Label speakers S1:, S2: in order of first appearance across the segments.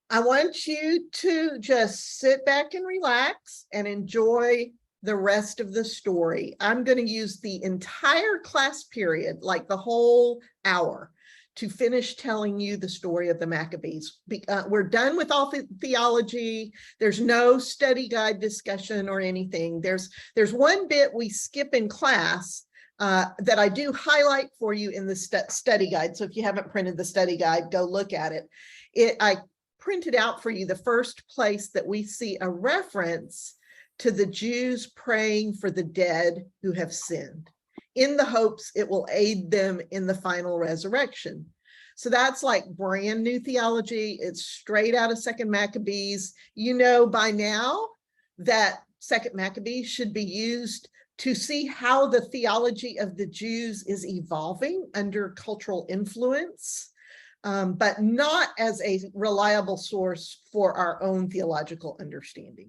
S1: I want you to just sit back and relax and enjoy the rest of the story. I'm going to use the entire class period, like the whole hour, to finish telling you the story of the Maccabees. We're done with all theology. There's no study guide discussion or anything. There's one bit we skip in class that I do highlight for you in the study guide. So if you haven't printed the study guide, go look at it. I printed out for you the first place that we see a reference to the Jews praying for the dead who have sinned, in the hopes it will aid them in the final resurrection. So that's like brand new theology. It's straight out of Second Maccabees. You know by now that Second Maccabees should be used to see how the theology of the Jews is evolving under cultural influence, but not as a reliable source for our own theological understanding.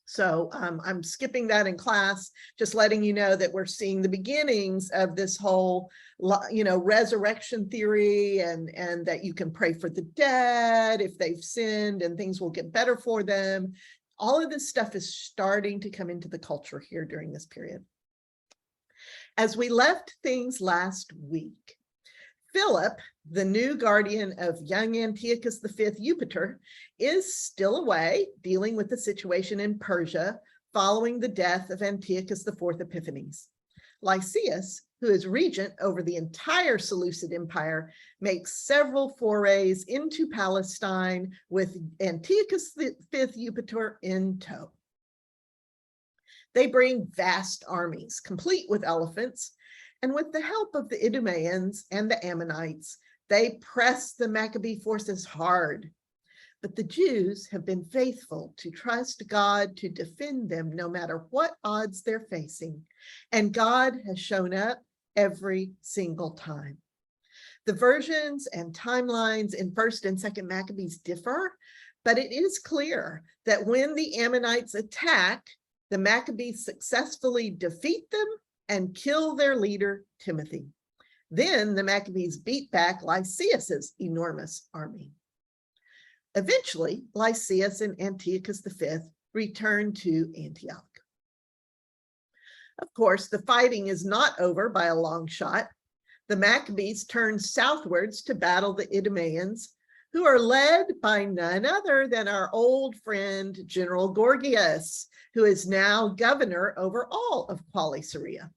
S1: So I'm skipping that in class, just letting you know that we're seeing the beginnings of this whole, resurrection theory, and that you can pray for the dead if they've sinned and things will get better for them. All of this stuff is starting to come into the culture here during this period. As we left things last week, Philip, the new guardian of young Antiochus V Epiphanes, is still away dealing with the situation in Persia following the death of Antiochus IV Epiphanes. Lysias, who is regent over the entire Seleucid Empire, makes several forays into Palestine with Antiochus V Epiphanes in tow. They bring vast armies, complete with elephants, and with the help of the Idumeans and the Ammonites, they press the Maccabee forces hard. But the Jews have been faithful to trust God to defend them no matter what odds they're facing, and God has shown up every single time. The versions and timelines in First and Second Maccabees differ, but it is clear that when the Ammonites attack, the Maccabees successfully defeat them and kill their leader, Timothy. Then the Maccabees beat back Lysias's enormous army. Eventually, Lysias and Antiochus V returned to Antioch. Of course, the fighting is not over by a long shot. The Maccabees turn southwards to battle the Idumeans, who are led by none other than our old friend, General Gorgias, who is now governor over all of Syria.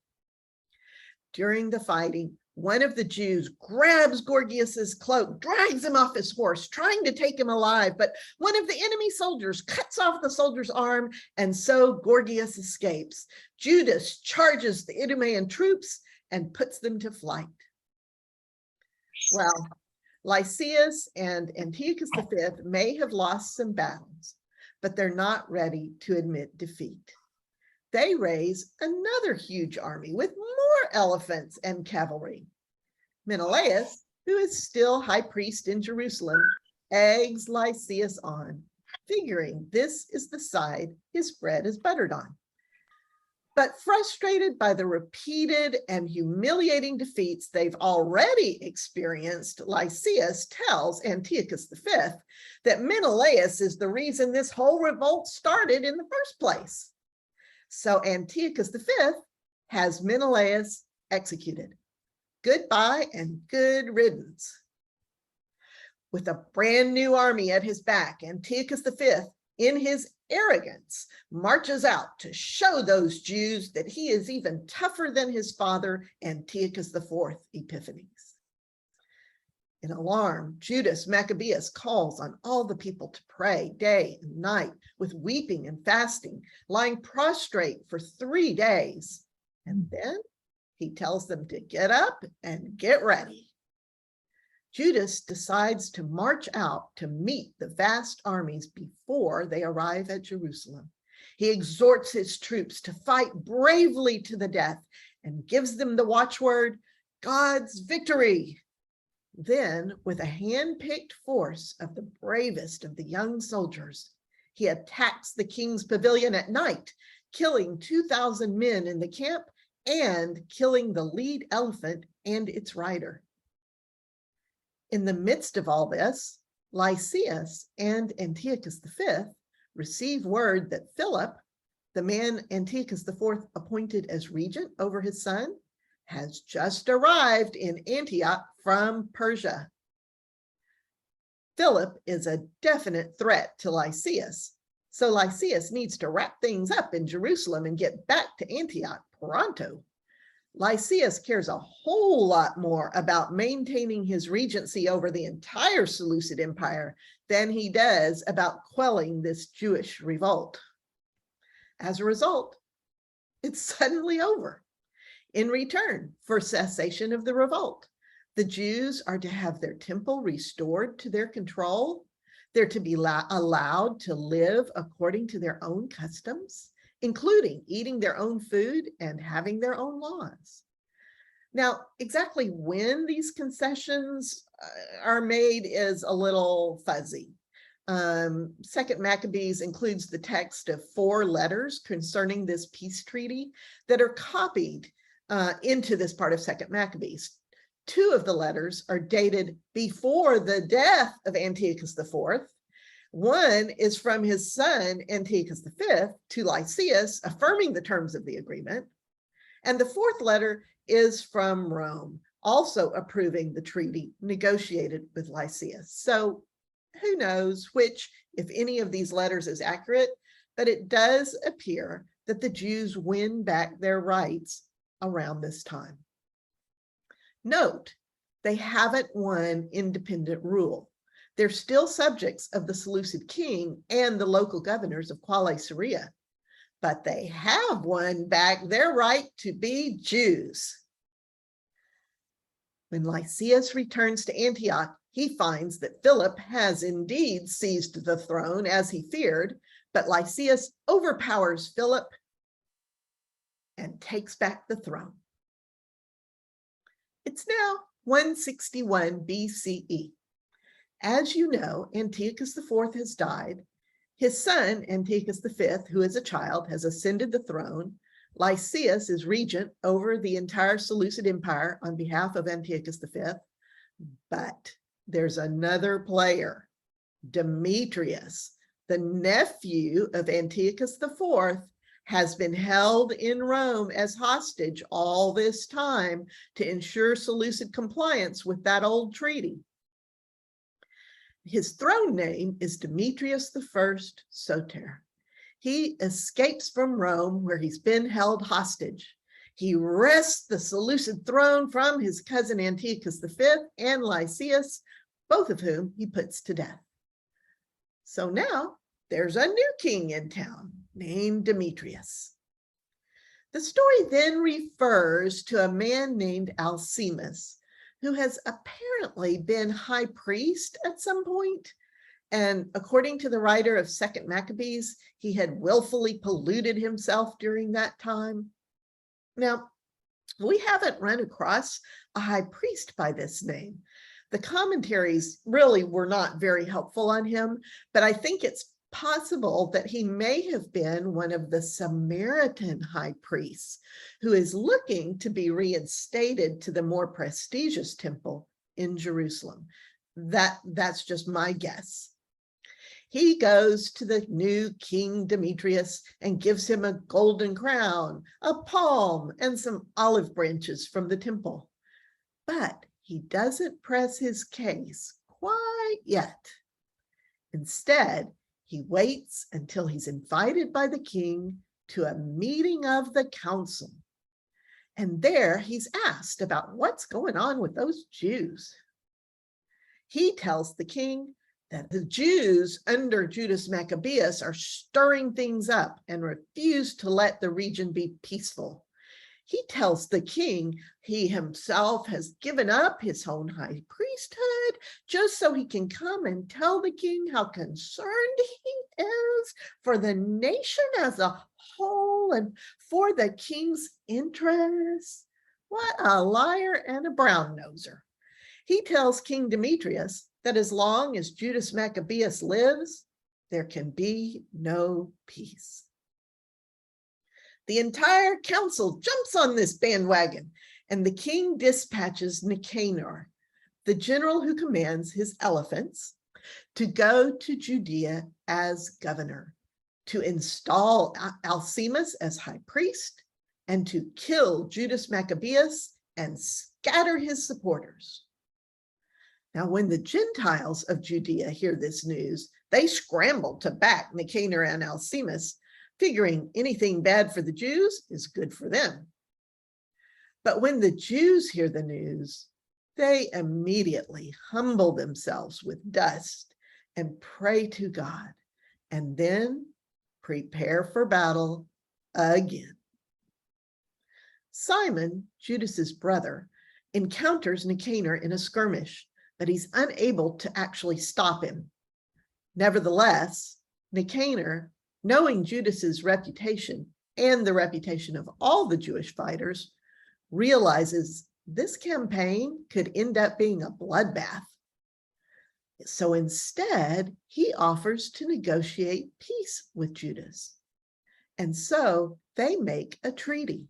S1: During the fighting, one of the Jews grabs Gorgias's cloak, drags him off his horse, trying to take him alive, but one of the enemy soldiers cuts off the soldier's arm, and so Gorgias escapes. Judas charges the Idumean troops and puts them to flight. Well, Lysias and Antiochus V may have lost some battles, but they're not ready to admit defeat. They raise another huge army with more elephants and cavalry. Menelaus, who is still high priest in Jerusalem, eggs Lysias on, figuring this is the side his bread is buttered on. But frustrated by the repeated and humiliating defeats they've already experienced, Lysias tells Antiochus V that Menelaus is the reason this whole revolt started in the first place. So Antiochus V has Menelaus executed. Goodbye and good riddance. With a brand new army at his back, Antiochus V, in his arrogance, marches out to show those Jews that he is even tougher than his father, Antiochus IV Epiphanes. In alarm, Judas Maccabeus calls on all the people to pray day and night with weeping and fasting, lying prostrate for 3 days. And then he tells them to get up and get ready. Judas decides to march out to meet the vast armies before they arrive at Jerusalem. He exhorts his troops to fight bravely to the death and gives them the watchword, God's victory. Then, with a hand-picked force of the bravest of the young soldiers, he attacks the king's pavilion at night, killing 2,000 men in the camp and killing the lead elephant and its rider. In the midst of all this, Lysias and Antiochus V receive word that Philip, the man Antiochus IV appointed as regent over his son, has just arrived in Antioch from Persia. Philip is a definite threat to Lysias, so Lysias needs to wrap things up in Jerusalem and get back to Antioch pronto. Lysias cares a whole lot more about maintaining his regency over the entire Seleucid Empire than he does about quelling this Jewish revolt. As a result, it's suddenly over. In return for cessation of the revolt, the Jews are to have their temple restored to their control. They're to be allowed to live according to their own customs, including eating their own food and having their own laws. Now, exactly when these concessions are made is a little fuzzy. Second Maccabees includes the text of 4 letters concerning this peace treaty that are copied into this part of Second Maccabees. 2 of the letters are dated before the death of Antiochus IV. One is from his son, Antiochus V, to Lysias, affirming the terms of the agreement. And the 4th letter is from Rome, also approving the treaty negotiated with Lysias. So who knows which, if any of these letters is accurate, but it does appear that the Jews win back their rights around this time. Note, they haven't won independent rule. They're still subjects of the Seleucid king and the local governors of Quale Syria, but they have won back their right to be Jews. When Lysias returns to Antioch, he finds that Philip has indeed seized the throne as he feared, but Lysias overpowers Philip and takes back the throne. It's now 161 BCE. As you know, Antiochus IV has died. His son, Antiochus V, who is a child, has ascended the throne. Lysias is regent over the entire Seleucid Empire on behalf of Antiochus V. But there's another player, Demetrius, the nephew of Antiochus IV, has been held in Rome as hostage all this time to ensure Seleucid compliance with that old treaty. His throne name is Demetrius I Soter. He escapes from Rome, where he's been held hostage. He wrests the Seleucid throne from his cousin Antiochus V and Lysias, both of whom he puts to death. So now there's a new king in town named Demetrius. The story then refers to a man named Alcimus, who has apparently been high priest at some point. And according to the writer of Second Maccabees, he had willfully polluted himself during that time. Now, we haven't run across a high priest by this name. The commentaries really were not very helpful on him, but I think it's possible that he may have been one of the Samaritan high priests who is looking to be reinstated to the more prestigious temple in Jerusalem. That's just my guess. He goes to the new King Demetrius and gives him a golden crown, a palm, and some olive branches from the temple. But he doesn't press his case quite yet. Instead, he waits until he's invited by the king to a meeting of the council. And there he's asked about what's going on with those Jews. He tells the king that the Jews under Judas Maccabeus are stirring things up and refuse to let the region be peaceful. He tells the king he himself has given up his own high priesthood just so he can come and tell the king how concerned he is for the nation as a whole and for the king's interests. What a liar and a brown-noser. He tells King Demetrius that as long as Judas Maccabeus lives, there can be no peace. The entire council jumps on this bandwagon, and the king dispatches Nicanor, the general who commands his elephants, to go to Judea as governor, to install Alcimus as high priest, and to kill Judas Maccabeus and scatter his supporters. Now, when the Gentiles of Judea hear this news, they scramble to back Nicanor and Alcimus, figuring anything bad for the Jews is good for them. But when the Jews hear the news, they immediately humble themselves with dust and pray to God, and then prepare for battle again. Simon, Judas's brother, encounters Nicanor in a skirmish, but he's unable to actually stop him. Nevertheless, Nicanor, knowing Judas's reputation and the reputation of all the Jewish fighters, realizes this campaign could end up being a bloodbath. So instead, he offers to negotiate peace with Judas. And so they make a treaty.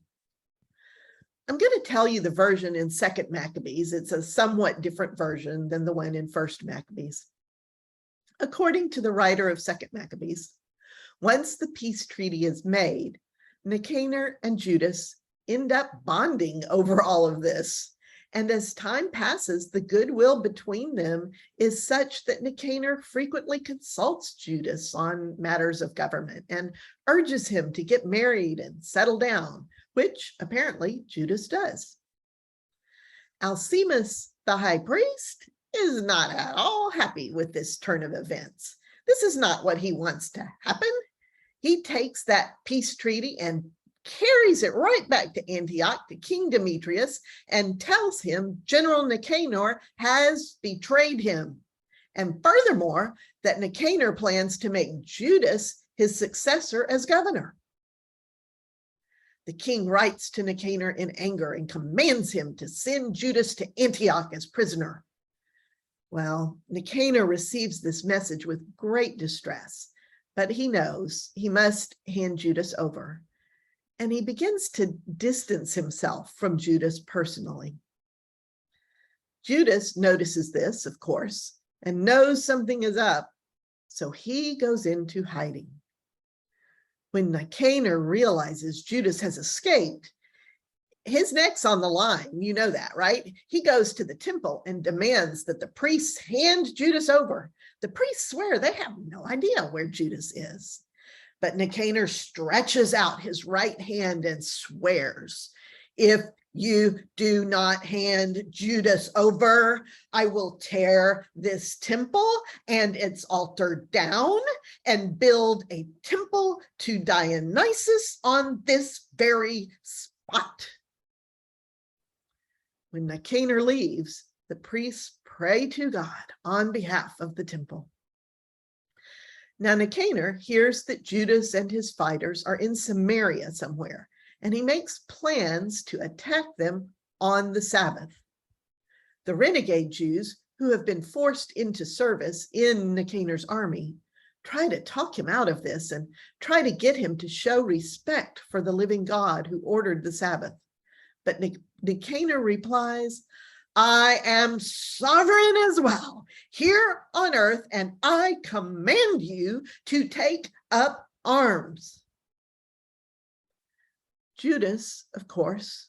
S1: I'm going to tell you the version in 2nd Maccabees. It's a somewhat different version than the one in 1st Maccabees. According to the writer of 2nd Maccabees, once the peace treaty is made, Nicanor and Judas end up bonding over all of this. And as time passes, the goodwill between them is such that Nicanor frequently consults Judas on matters of government and urges him to get married and settle down, which apparently Judas does. Alcimus, the high priest, is not at all happy with this turn of events. This is not what he wants to happen. He takes that peace treaty and carries it right back to Antioch, to King Demetrius, and tells him General Nicanor has betrayed him. And furthermore, that Nicanor plans to make Judas his successor as governor. The king writes to Nicanor in anger and commands him to send Judas to Antioch as prisoner. Well, Nicanor receives this message with great distress, but he knows he must hand Judas over. And he begins to distance himself from Judas personally. Judas notices this, of course, and knows something is up, so he goes into hiding. When Nicanor realizes Judas has escaped, his neck's on the line. You know that, right? He goes to the temple and demands that the priests hand Judas over. The priests swear they have no idea where Judas is. But Nicanor stretches out his right hand and swears, if you do not hand Judas over, I will tear this temple and its altar down and build a temple to Dionysus on this very spot. When Nicanor leaves, the priests pray to God on behalf of the temple. Now Nicanor hears that Judas and his fighters are in Samaria somewhere, and he makes plans to attack them on the Sabbath. The renegade Jews, who have been forced into service in Nicanor's army, try to talk him out of this and try to get him to show respect for the living God who ordered the Sabbath. But Nicanor replies, I am sovereign as well here on earth, and I command you to take up arms. Judas, of course,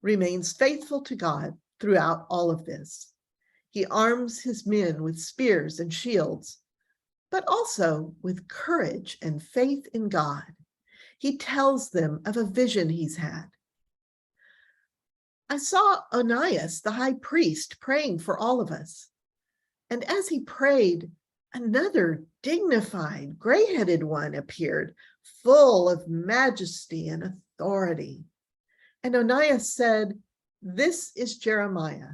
S1: remains faithful to God throughout all of this. He arms his men with spears and shields, but also with courage and faith in God. He tells them of a vision he's had. I saw Onias, the high priest, praying for all of us. And as he prayed, another dignified, gray-headed one appeared, full of majesty and authority. And Onias said, this is Jeremiah,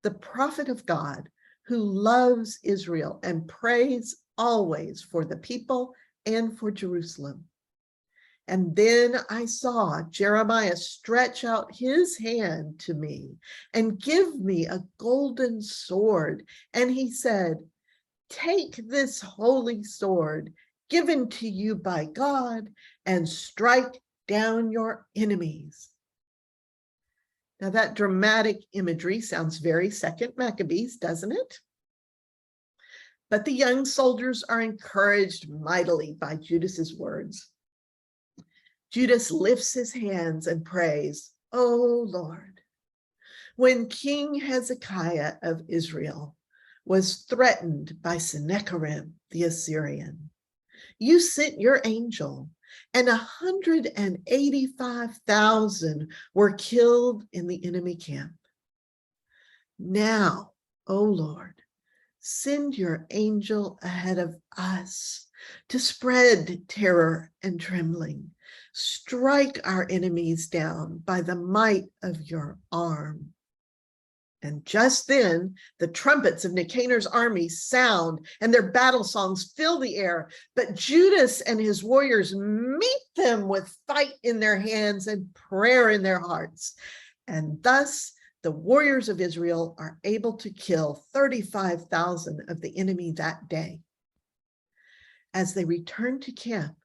S1: the prophet of God, who loves Israel and prays always for the people and for Jerusalem. And then I saw Jeremiah stretch out his hand to me and give me a golden sword. And he said, take this holy sword given to you by God and strike down your enemies. Now that dramatic imagery sounds very 2nd Maccabees, doesn't it? But the young soldiers are encouraged mightily by Judas's words. Judas lifts his hands and prays, "O Lord, when King Hezekiah of Israel was threatened by Sennacherib the Assyrian, you sent your angel, and 185,000 were killed in the enemy camp. Now, O Lord, send your angel ahead of us to spread terror and trembling. Strike our enemies down by the might of your arm." And just then, the trumpets of Nicanor's army sound, and their battle songs fill the air. But Judas and his warriors meet them with fight in their hands and prayer in their hearts. And thus, the warriors of Israel are able to kill 35,000 of the enemy that day. As they return to camp,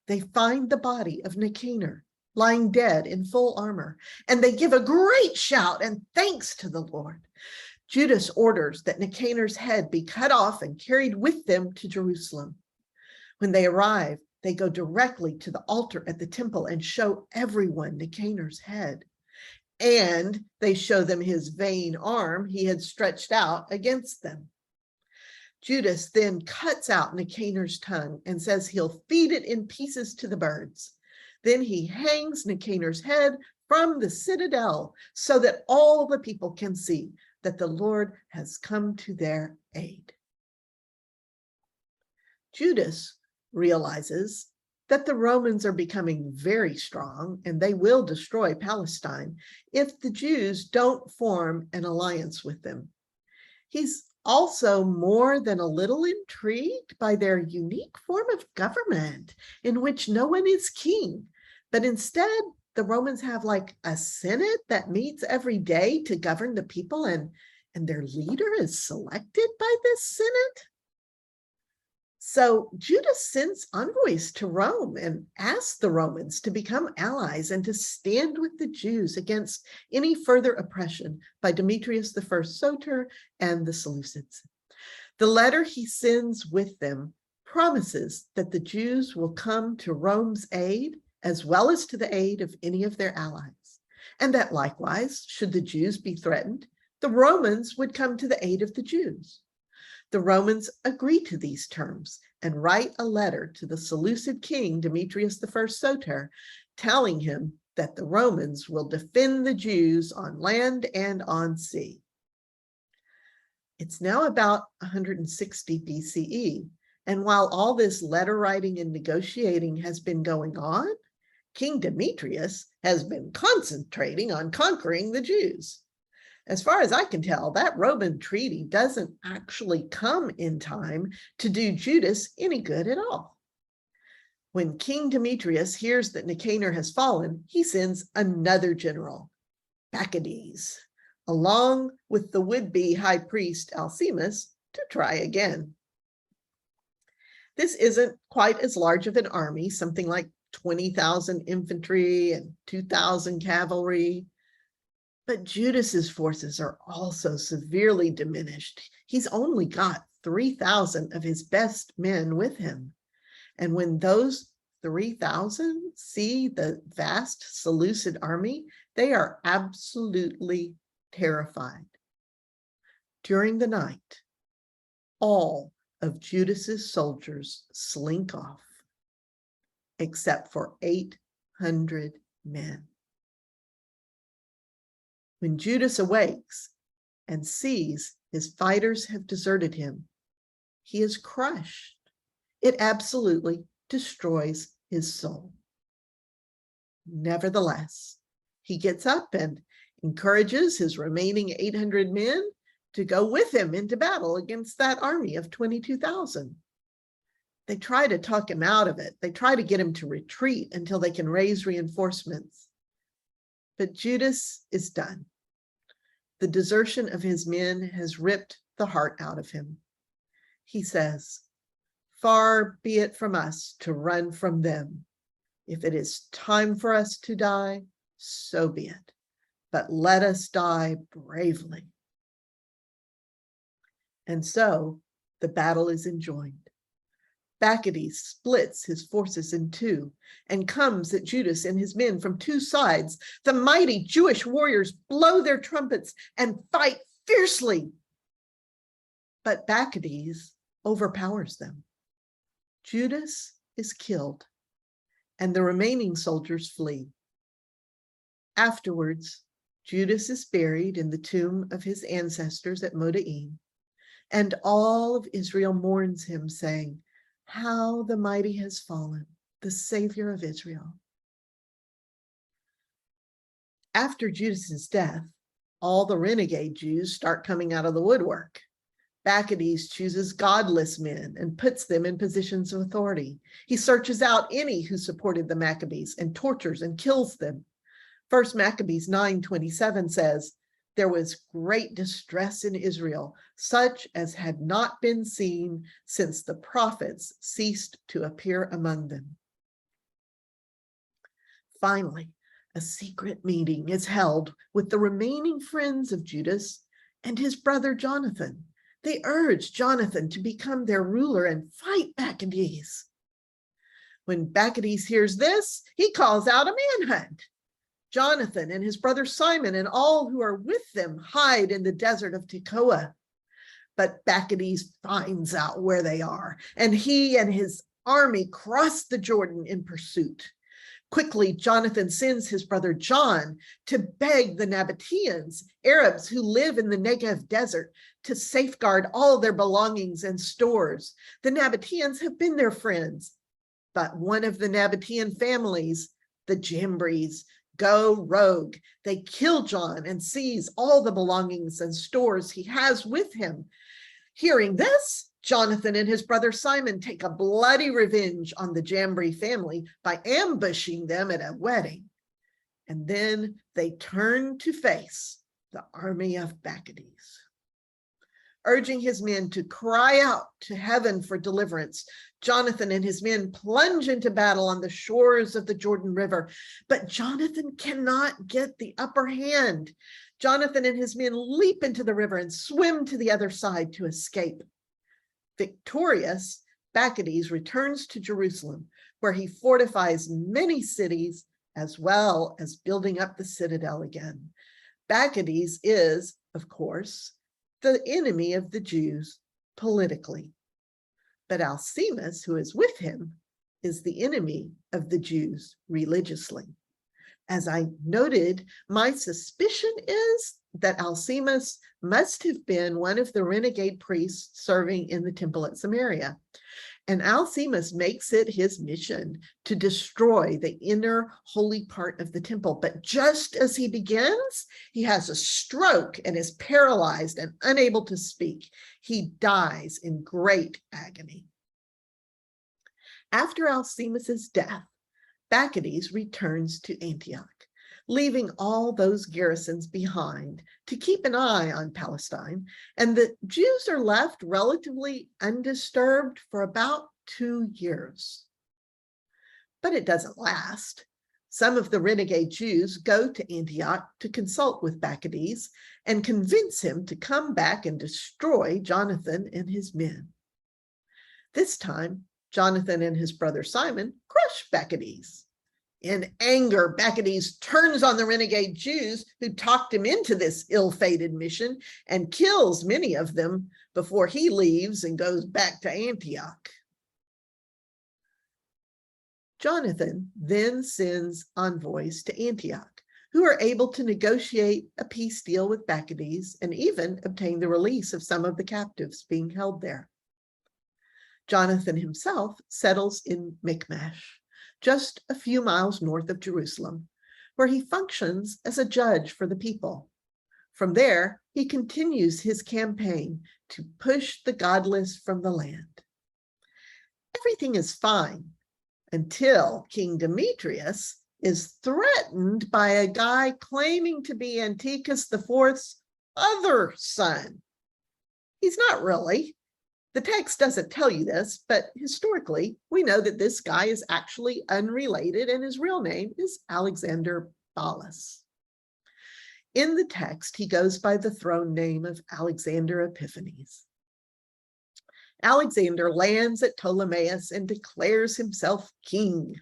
S1: they find the body of Nicanor lying dead in full armor, and they give a great shout and thanks to the Lord. Judas orders that Nicanor's head be cut off and carried with them to Jerusalem. When they arrive, they go directly to the altar at the temple and show everyone Nicanor's head. And they show them his vain arm he had stretched out against them. Judas then cuts out Nicanor's tongue and says he'll feed it in pieces to the birds. Then he hangs Nicanor's head from the citadel so that all the people can see that the Lord has come to their aid. Judas realizes that the Romans are becoming very strong and they will destroy Palestine if the Jews don't form an alliance with them. He's also more than a little intrigued by their unique form of government in which no one is king, but instead the Romans have like a senate that meets every day to govern the people, and their leader is selected by this senate. So Judas sends envoys to Rome and asks the Romans to become allies and to stand with the Jews against any further oppression by Demetrius I Soter and the Seleucids. The letter he sends with them promises that the Jews will come to Rome's aid as well as to the aid of any of their allies, and that likewise, should the Jews be threatened, the Romans would come to the aid of the Jews. The Romans agree to these terms and write a letter to the Seleucid king Demetrius I Soter, telling him that the Romans will defend the Jews on land and on sea. It's now about 160 BCE, and while all this letter writing and negotiating has been going on, King Demetrius has been concentrating on conquering the Jews. As far as I can tell, that Roman treaty doesn't actually come in time to do Judas any good at all. When King Demetrius hears that Nicanor has fallen, he sends another general, Maccabees, along with the would-be high priest Alcimus, to try again. This isn't quite as large of an army, something like 20,000 infantry and 2,000 cavalry. But Judas's forces are also severely diminished. He's only got 3,000 of his best men with him. And when those 3,000 see the vast Seleucid army, they are absolutely terrified. During the night, all of Judas's soldiers slink off, except for 800 men. When Judas awakes and sees his fighters have deserted him, he is crushed. It absolutely destroys his soul. Nevertheless, he gets up and encourages his remaining 800 men to go with him into battle against that army of 22,000. They try to talk him out of it. They try to get him to retreat until they can raise reinforcements. But Judas is done. The desertion of his men has ripped the heart out of him. He says, "Far be it from us to run from them. If it is time for us to die, so be it. But let us die bravely." And so The battle is enjoined. Bacchides splits his forces in two and comes at Judas and his men from two sides. The mighty Jewish warriors blow their trumpets and fight fiercely. But Bacchides overpowers them. Judas is killed, and the remaining soldiers flee. Afterwards, Judas is buried in the tomb of his ancestors at Modaim, and all of Israel mourns him, saying, "How the mighty has fallen, the Savior of Israel." After Judas's death, all the renegade Jews start coming out of the woodwork. Bacchides chooses godless men and puts them in positions of authority. He searches out any who supported the Maccabees and tortures and kills them. 1 Maccabees 9:27 says, "There was great distress in Israel, such as had not been seen since the prophets ceased to appear among them." Finally, a secret meeting is held with the remaining friends of Judas and his brother Jonathan. They urge Jonathan to become their ruler and fight Bacchides. When Bacchides hears this, he calls out a manhunt. Jonathan and his brother Simon and all who are with them hide in the desert of Tekoa. But Bacchides finds out where they are, and he and his army cross the Jordan in pursuit. Quickly, Jonathan sends his brother John to beg the Nabateans, Arabs who live in the Negev desert, to safeguard all their belongings and stores. The Nabateans have been their friends, but one of the Nabatean families, the Jambres, go rogue. They kill John and seize all the belongings and stores he has with him. Hearing this, Jonathan and his brother Simon take a bloody revenge on the Jambri family by ambushing them at a wedding. And then they turn to face the army of Bacchides. Urging his men to cry out to heaven for deliverance, Jonathan and his men plunge into battle on the shores of the Jordan River. But Jonathan cannot get the upper hand. Jonathan and his men leap into the river and swim to the other side to escape. Victorious, Bacchides returns to Jerusalem, where he fortifies many cities as well as building up the citadel again. Bacchides is, of course, the enemy of the Jews politically, but Alcimus, who is with him, is the enemy of the Jews religiously. As I noted, my suspicion is that Alcimus must have been one of the renegade priests serving in the temple at Samaria. And Alcimus makes it his mission to destroy the inner holy part of the temple. But just as he begins, he has a stroke and is paralyzed and unable to speak. He dies in great agony. After Alcimus's death, Bacchides returns to Antioch, leaving all those garrisons behind to keep an eye on Palestine, and the Jews are left relatively undisturbed for about 2 years. But it doesn't last. Some of the renegade Jews go to Antioch to consult with Bacchides and convince him to come back and destroy Jonathan and his men. This time, Jonathan and his brother Simon crush Bacchides. In anger, Bacchides turns on the renegade Jews who talked him into this ill-fated mission and kills many of them before he leaves and goes back to Antioch. Jonathan then sends envoys to Antioch, who are able to negotiate a peace deal with Bacchides and even obtain the release of some of the captives being held there. Jonathan himself settles in Michmash, just a few miles north of Jerusalem, where he functions as a judge for the people. From there, he continues his campaign to push the godless from the land. Everything is fine until King Demetrius is threatened by a guy claiming to be Antiochus IV's other son. He's not really. The text doesn't tell you this, but historically, we know that this guy is actually unrelated and his real name is Alexander Balas. In the text, he goes by the throne name of Alexander Epiphanes. Alexander lands at Ptolemais and declares himself king.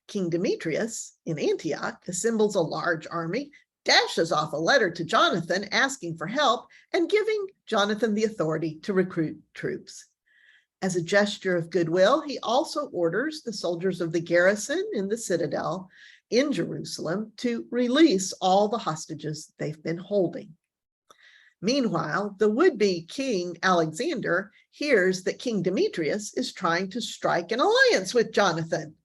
S1: King Demetrius in Antioch assembles a large army, dashes off a letter to Jonathan asking for help and giving Jonathan the authority to recruit troops. As a gesture of goodwill, he also orders the soldiers of the garrison in the citadel in Jerusalem to release all the hostages they've been holding. Meanwhile, the would-be King Alexander hears that King Demetrius is trying to strike an alliance with Jonathan.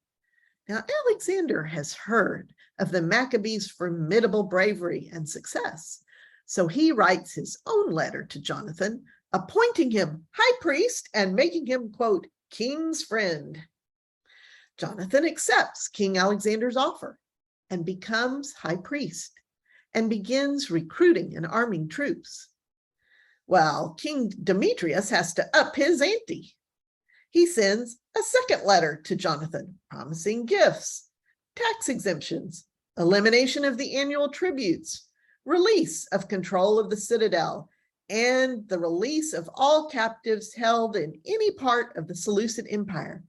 S1: Now, Alexander has heard of the Maccabees' formidable bravery and success, so he writes his own letter to Jonathan, appointing him high priest and making him, quote, king's friend. Jonathan accepts King Alexander's offer and becomes high priest and begins recruiting and arming troops. Well, King Demetrius has to up his ante. He sends a second letter to Jonathan, promising gifts, tax exemptions, elimination of the annual tributes, release of control of the citadel, and the release of all captives held in any part of the Seleucid Empire.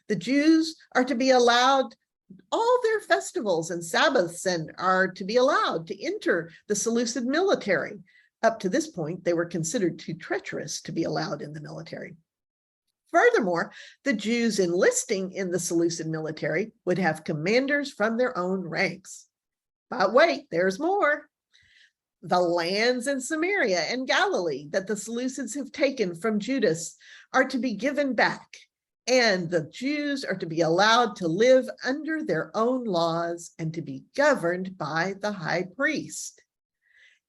S1: The Jews are to be allowed all their festivals and Sabbaths and are to be allowed to enter the Seleucid military. Up to this point, they were considered too treacherous to be allowed in the military. Furthermore, the Jews enlisting in the Seleucid military would have commanders from their own ranks. But wait, there's more. The lands in Samaria and Galilee that the Seleucids have taken from Judas are to be given back, and the Jews are to be allowed to live under their own laws and to be governed by the high priest.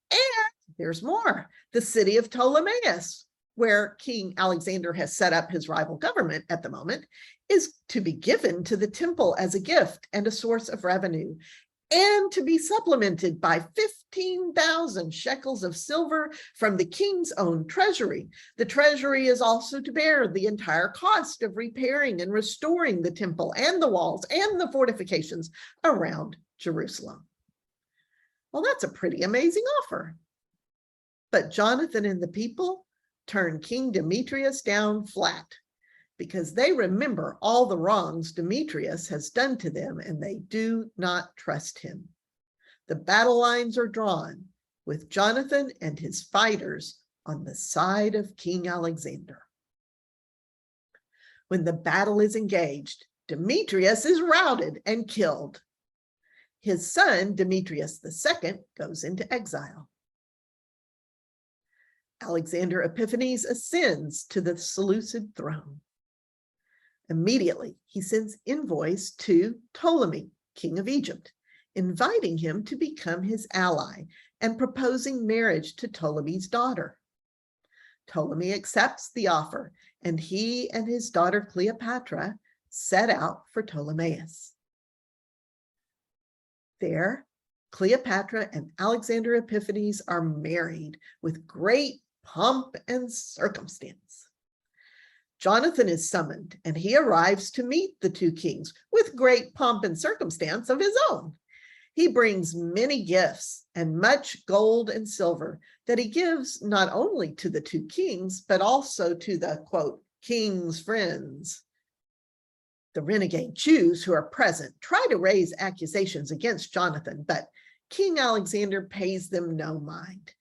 S1: And there's more. The city of Ptolemais, where King Alexander has set up his rival government at the moment, is to be given to the temple as a gift and a source of revenue, and to be supplemented by 15,000 shekels of silver from the king's own treasury. The treasury is also to bear the entire cost of repairing and restoring the temple and the walls and the fortifications around Jerusalem. Well, that's a pretty amazing offer. But Jonathan and the people turn King Demetrius down flat, because they remember all the wrongs Demetrius has done to them and they do not trust him. The battle lines are drawn with Jonathan and his fighters on the side of King Alexander. When the battle is engaged, Demetrius is routed and killed. His son, Demetrius II, goes into exile. Alexander Epiphanes ascends to the Seleucid throne. Immediately, he sends envoys to Ptolemy, king of Egypt, inviting him to become his ally and proposing marriage to Ptolemy's daughter. Ptolemy accepts the offer, and he and his daughter Cleopatra set out for Ptolemais. There, Cleopatra and Alexander Epiphanes are married with great pomp and circumstance. Jonathan is summoned, and he arrives to meet the two kings with great pomp and circumstance of his own. He brings many gifts and much gold and silver that he gives not only to the two kings, but also to the, quote, king's friends. The renegade Jews who are present try to raise accusations against Jonathan, but King Alexander pays them no mind.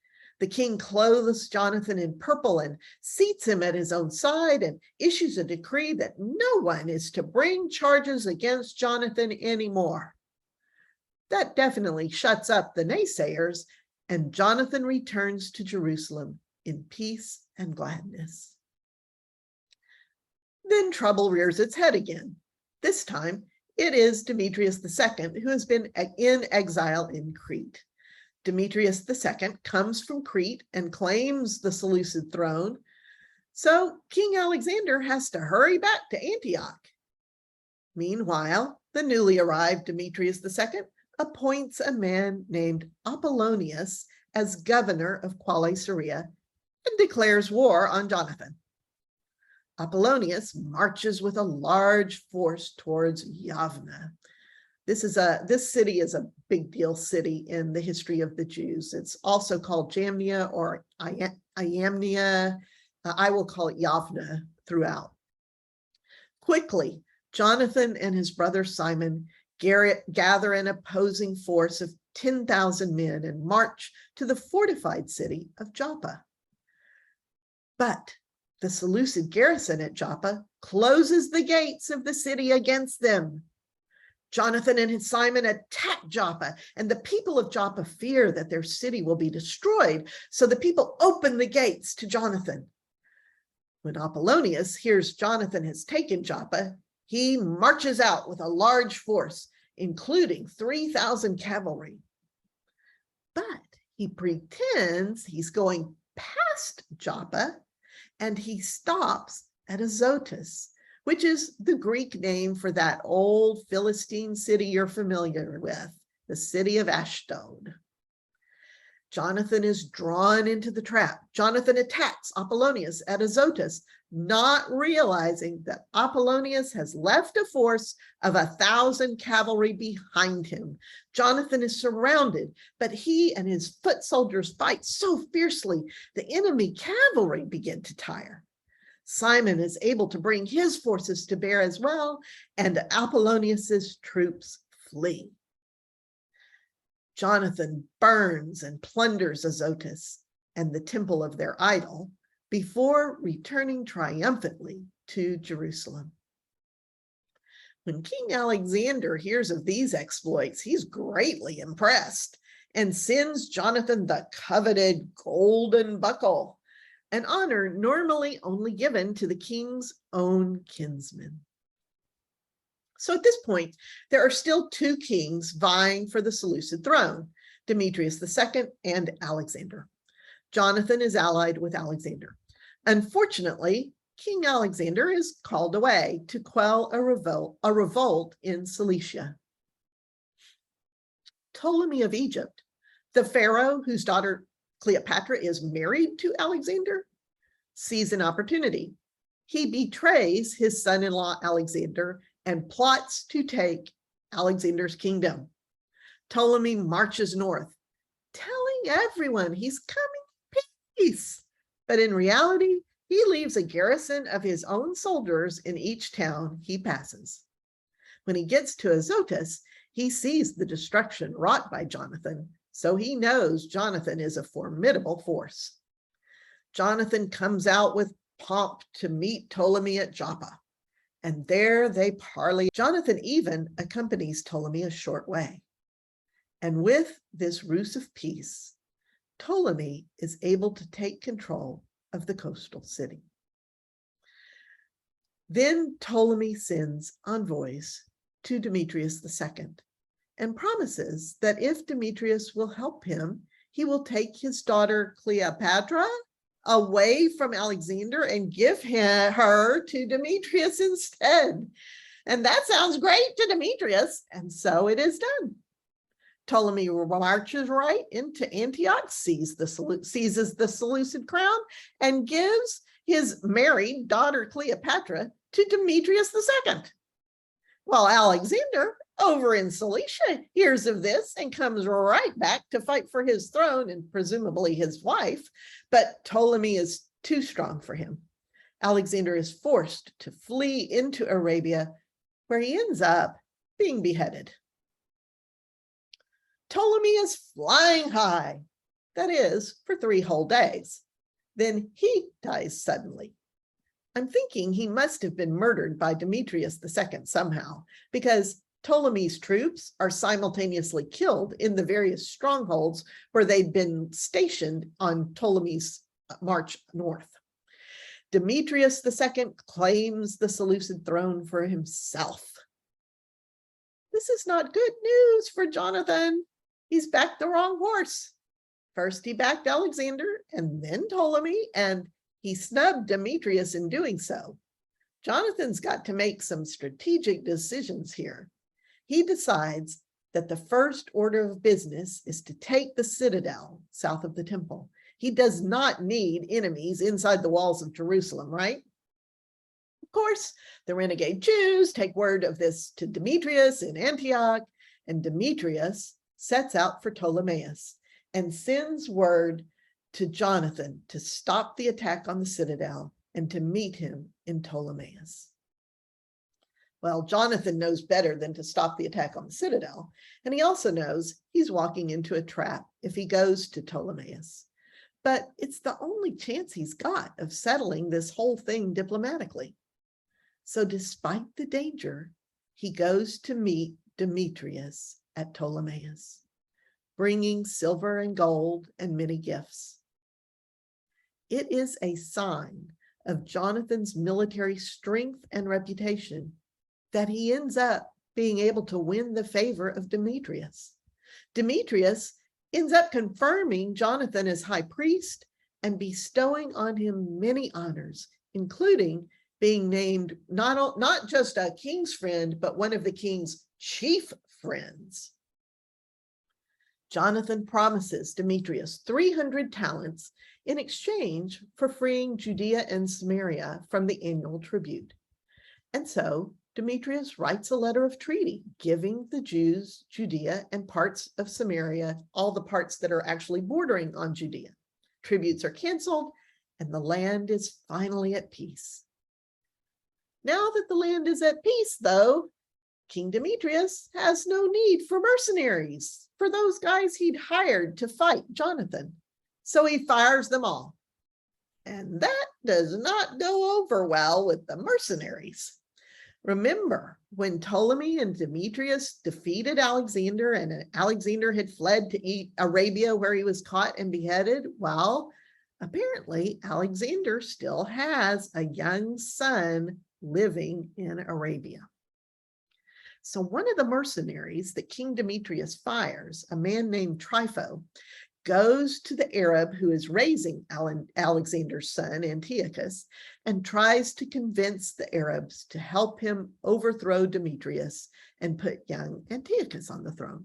S1: The king clothes Jonathan in purple and seats him at his own side and issues a decree that no one is to bring charges against Jonathan anymore. That definitely shuts up the naysayers, and Jonathan returns to Jerusalem in peace and gladness. Then trouble rears its head again. This time, it is Demetrius II who has been in exile in Crete. Demetrius II comes from Crete and claims the Seleucid throne, so King Alexander has to hurry back to Antioch. Meanwhile, the newly arrived Demetrius II appoints a man named Apollonius as governor of Caesarea and declares war on Jonathan. Apollonius marches with a large force towards Yavne. This city is a big deal city in the history of the Jews. It's also called Jamnia or Iamnia. I will call it Yavne throughout. Quickly, Jonathan and his brother Simon gather an opposing force of 10,000 men and march to the fortified city of Joppa. But the Seleucid garrison at Joppa closes the gates of the city against them. Jonathan and his Simon attack Joppa, and the people of Joppa fear that their city will be destroyed, so the people open the gates to Jonathan. When Apollonius hears Jonathan has taken Joppa, he marches out with a large force, including 3,000 cavalry. But he pretends he's going past Joppa, and he stops at Azotus, which is the Greek name for that old Philistine city you're familiar with, the city of Ashdod. Jonathan is drawn into the trap. Jonathan attacks Apollonius at Azotus, not realizing that Apollonius has left a force of 1,000 cavalry behind him. Jonathan is surrounded, but he and his foot soldiers fight so fiercely, the enemy cavalry begin to tire. Simon is able to bring his forces to bear as well, and Apollonius's troops flee. Jonathan burns and plunders Azotus and the temple of their idol before returning triumphantly to Jerusalem. When King Alexander hears of these exploits, he's greatly impressed and sends Jonathan the coveted golden buckle, an honor normally only given to the king's own kinsmen. So at this point, there are still two kings vying for the Seleucid throne, Demetrius II and Alexander. Jonathan is allied with Alexander. Unfortunately, King Alexander is called away to quell a revolt in Cilicia. Ptolemy of Egypt, the pharaoh whose daughter Cleopatra is married to Alexander, sees an opportunity. He betrays his son-in-law Alexander and plots to take Alexander's kingdom. Ptolemy marches north, telling everyone he's coming in peace. But in reality, he leaves a garrison of his own soldiers in each town he passes. When he gets to Azotus, he sees the destruction wrought by Jonathan, so he knows Jonathan is a formidable force. Jonathan comes out with pomp to meet Ptolemy at Joppa, and there they parley. Jonathan even accompanies Ptolemy a short way. And with this ruse of peace, Ptolemy is able to take control of the coastal city. Then Ptolemy sends envoys to Demetrius II and promises that if Demetrius will help him, he will take his daughter Cleopatra away from Alexander and give her to Demetrius instead. And that sounds great to Demetrius, and so it is done. Ptolemy marches right into Antioch, seizes the Seleucid crown, and gives his married daughter Cleopatra to Demetrius II. While Alexander, over in Cilicia, hears of this and comes right back to fight for his throne and presumably his wife, but Ptolemy is too strong for him. Alexander is forced to flee into Arabia, where he ends up being beheaded. Ptolemy is flying high, that is, for 3 whole days. Then he dies suddenly. I'm thinking he must have been murdered by Demetrius II somehow, because Ptolemy's troops are simultaneously killed in the various strongholds where they'd been stationed on Ptolemy's march north. Demetrius II claims the Seleucid throne for himself. This is not good news for Jonathan. He's backed the wrong horse. First, he backed Alexander and then Ptolemy, and he snubbed Demetrius in doing so. Jonathan's got to make some strategic decisions here. He decides that the first order of business is to take the citadel south of the temple. He does not need enemies inside the walls of Jerusalem, right? Of course, the renegade Jews take word of this to Demetrius in Antioch, and Demetrius sets out for Ptolemais and sends word to Jonathan to stop the attack on the citadel and to meet him in Ptolemais. Well, Jonathan knows better than to stop the attack on the citadel, and he also knows he's walking into a trap if he goes to Ptolemais. But it's the only chance he's got of settling this whole thing diplomatically. So despite the danger, he goes to meet Demetrius at Ptolemais, bringing silver and gold and many gifts. It is a sign of Jonathan's military strength and reputation that he ends up being able to win the favor of Demetrius. Demetrius ends up confirming Jonathan as high priest and bestowing on him many honors, including being named not just a king's friend, but one of the king's chief friends. Jonathan promises Demetrius 300 talents in exchange for freeing Judea and Samaria from the annual tribute. And so Demetrius writes a letter of treaty, giving the Jews Judea and parts of Samaria, all the parts that are actually bordering on Judea. Tributes are canceled, and the land is finally at peace. Now that the land is at peace, though, King Demetrius has no need for mercenaries, for those guys he'd hired to fight Jonathan. So he fires them all. And that does not go over well with the mercenaries. Remember, when Ptolemy and Demetrius defeated Alexander and Alexander had fled to Arabia where he was caught and beheaded? Well, apparently Alexander still has a young son living in Arabia. So one of the mercenaries that King Demetrius fires, a man named Trypho, goes to the Arab who is raising Alexander's son, Antiochus, and tries to convince the Arabs to help him overthrow Demetrius and put young Antiochus on the throne.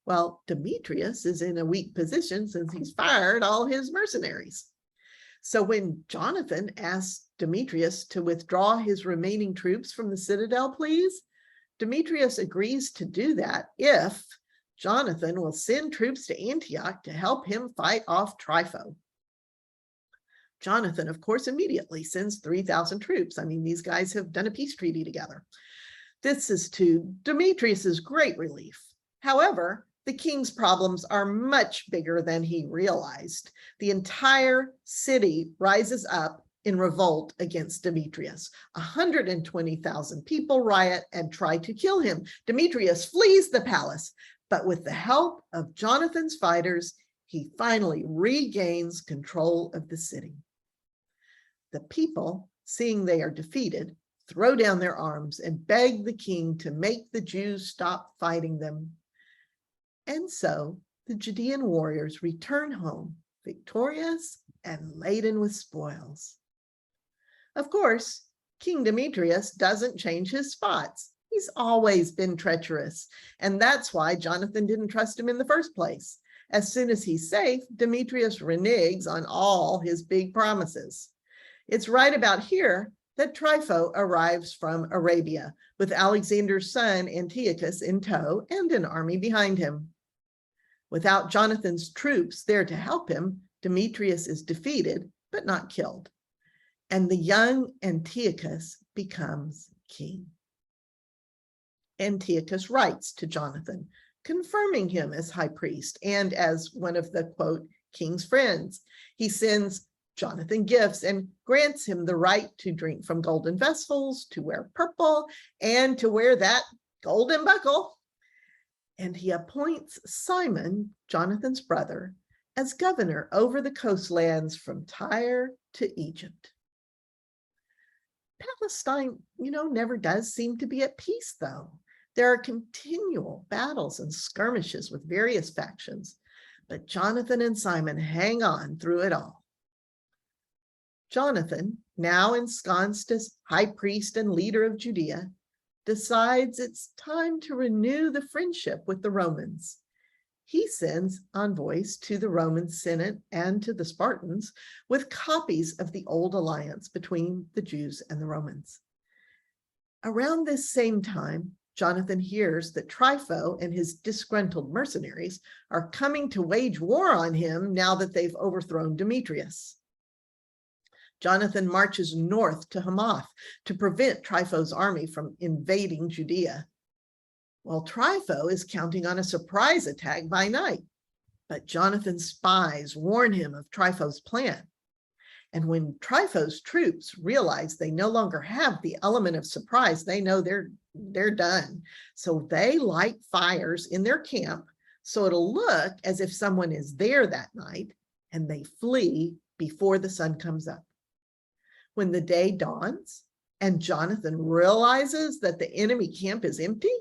S1: Well, Demetrius is in a weak position since he's fired all his mercenaries. So when Jonathan asks Demetrius to withdraw his remaining troops from the citadel, please, Demetrius agrees to do that if Jonathan will send troops to Antioch to help him fight off Trypho. Jonathan, of course, immediately sends 3,000 troops. I mean, these guys have done a peace treaty together. This is to Demetrius's great relief. However, the king's problems are much bigger than he realized. The entire city rises up in revolt against Demetrius. 120,000 people riot and try to kill him. Demetrius flees the palace, but with the help of Jonathan's fighters, he finally regains control of the city. The people, seeing they are defeated, throw down their arms and beg the king to make the Jews stop fighting them. And so the Judean warriors return home, victorious and laden with spoils. Of course, King Demetrius doesn't change his spots. He's always been treacherous, and that's why Jonathan didn't trust him in the first place. As soon as he's safe, Demetrius reneges on all his big promises. It's right about here that Trypho arrives from Arabia, with Alexander's son Antiochus in tow and an army behind him. Without Jonathan's troops there to help him, Demetrius is defeated, but not killed. And the young Antiochus becomes king. Antiochus writes to Jonathan, confirming him as high priest and as one of the, quote, king's friends. He sends Jonathan gifts and grants him the right to drink from golden vessels, to wear purple, and to wear that golden buckle. And he appoints Simon, Jonathan's brother, as governor over the coastlands from Tyre to Egypt. Palestine, never does seem to be at peace, though. There are continual battles and skirmishes with various factions, but Jonathan and Simon hang on through it all. Jonathan, now ensconced as high priest and leader of Judea, decides it's time to renew the friendship with the Romans. He sends envoys to the Roman Senate and to the Spartans with copies of the old alliance between the Jews and the Romans. Around this same time, Jonathan hears that Trypho and his disgruntled mercenaries are coming to wage war on him now that they've overthrown Demetrius. Jonathan marches north to Hamath to prevent Trypho's army from invading Judea. Well, Trypho is counting on a surprise attack by night, but Jonathan's spies warn him of Trypho's plan. And when Trypho's troops realize they no longer have the element of surprise, they know they're done. So they light fires in their camp so it'll look as if someone is there that night, and they flee before the sun comes up. When the day dawns and Jonathan realizes that the enemy camp is empty,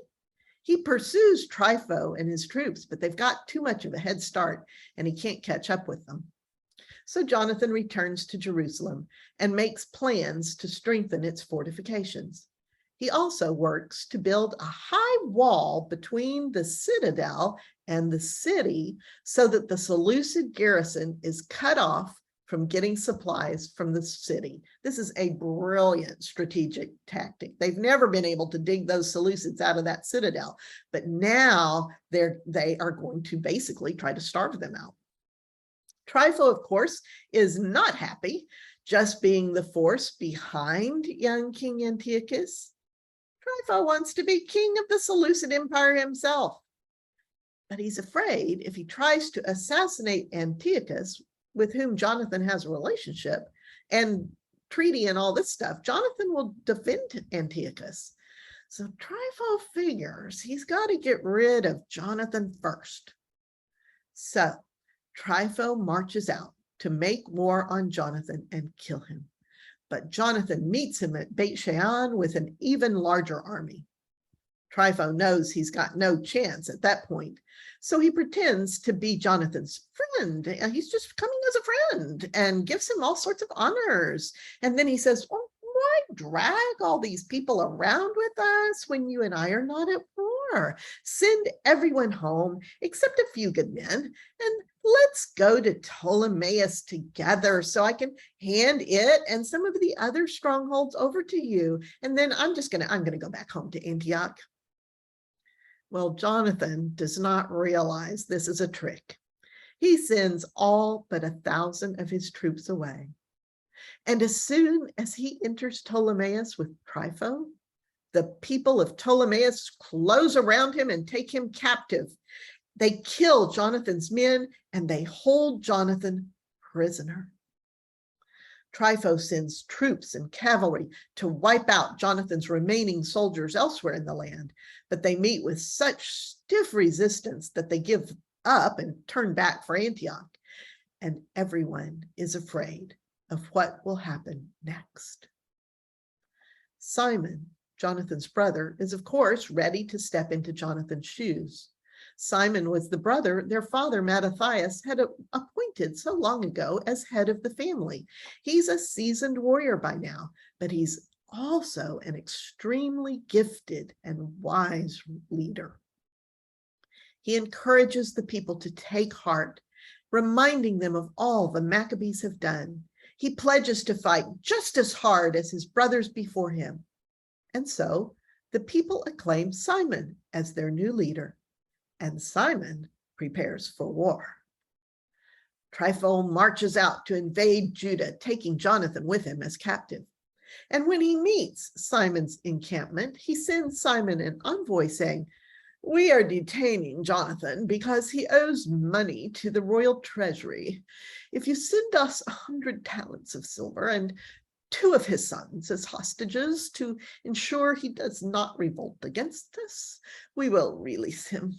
S1: he pursues Trypho and his troops, but they've got too much of a head start and he can't catch up with them. So Jonathan returns to Jerusalem and makes plans to strengthen its fortifications. He also works to build a high wall between the citadel and the city so that the Seleucid garrison is cut off from getting supplies from the city. This is a brilliant strategic tactic. They've never been able to dig those Seleucids out of that citadel, but now they are going to basically try to starve them out. Trypho, of course, is not happy just being the force behind young King Antiochus. Trypho wants to be king of the Seleucid Empire himself. But he's afraid if he tries to assassinate Antiochus, with whom Jonathan has a relationship, and treaty and all this stuff, Jonathan will defend Antiochus. So Trypho figures he's got to get rid of Jonathan first. So Trypho marches out to make war on Jonathan and kill him. But Jonathan meets him at Beit Shean with an even larger army. Trypho knows he's got no chance at that point, so he pretends to be Jonathan's friend. He's just coming as a friend and gives him all sorts of honors. And then he says, oh, why drag all these people around with us when you and I are not at war? Send everyone home except a few good men, and let's go to Ptolemais together so I can hand it and some of the other strongholds over to you. And then I'm going to go back home to Antioch. Well, Jonathan does not realize this is a trick. He sends all but 1,000 of his troops away. And as soon as he enters Ptolemais with Trypho, the people of Ptolemais close around him and take him captive. They kill Jonathan's men and they hold Jonathan prisoner. Trypho sends troops and cavalry to wipe out Jonathan's remaining soldiers elsewhere in the land, but they meet with such stiff resistance that they give up and turn back for Antioch. And everyone is afraid of what will happen next. Simon, Jonathan's brother, is of course ready to step into Jonathan's shoes. Simon was the brother their father Mattathias had appointed so long ago as head of the family. He's a seasoned warrior by now, but he's also an extremely gifted and wise leader. He encourages the people to take heart, reminding them of all the Maccabees have done. He pledges to fight just as hard as his brothers before him. And so the people acclaim Simon as their new leader, and Simon prepares for war. Trypho marches out to invade Judah, taking Jonathan with him as captive. And when he meets Simon's encampment, he sends Simon an envoy saying, "We are detaining Jonathan because he owes money to the royal treasury. If you send us 100 talents of silver and 2 of his sons as hostages to ensure he does not revolt against us, we will release him."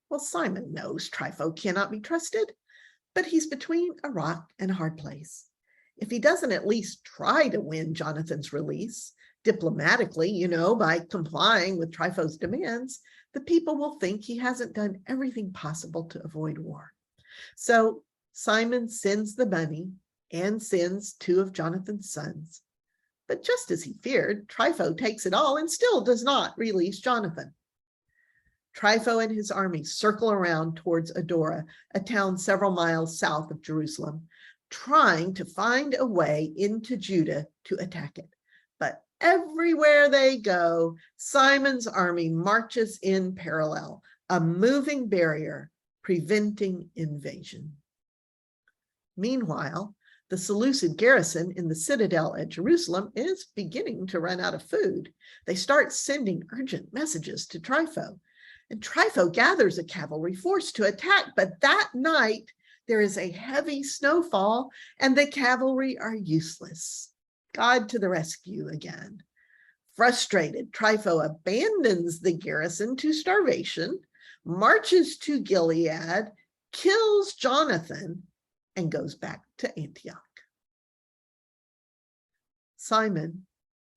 S1: Well, Simon knows Trypho cannot be trusted, but he's between a rock and a hard place. If he doesn't at least try to win Jonathan's release, diplomatically, by complying with Trypho's demands, the people will think he hasn't done everything possible to avoid war. So Simon sends the money and sends 2 of Jonathan's sons. But just as he feared, Trypho takes it all and still does not release Jonathan. Trypho and his army circle around towards Adora, a town several miles south of Jerusalem, trying to find a way into Judah to attack it. But everywhere they go, Simon's army marches in parallel, a moving barrier preventing invasion. Meanwhile, the Seleucid garrison in the citadel at Jerusalem is beginning to run out of food. They start sending urgent messages to Trypho, and Trypho gathers a cavalry force to attack. But that night, there is a heavy snowfall, and the cavalry are useless. God to the rescue again. Frustrated, Trypho abandons the garrison to starvation, marches to Gilead, kills Jonathan, and goes back to Antioch. Simon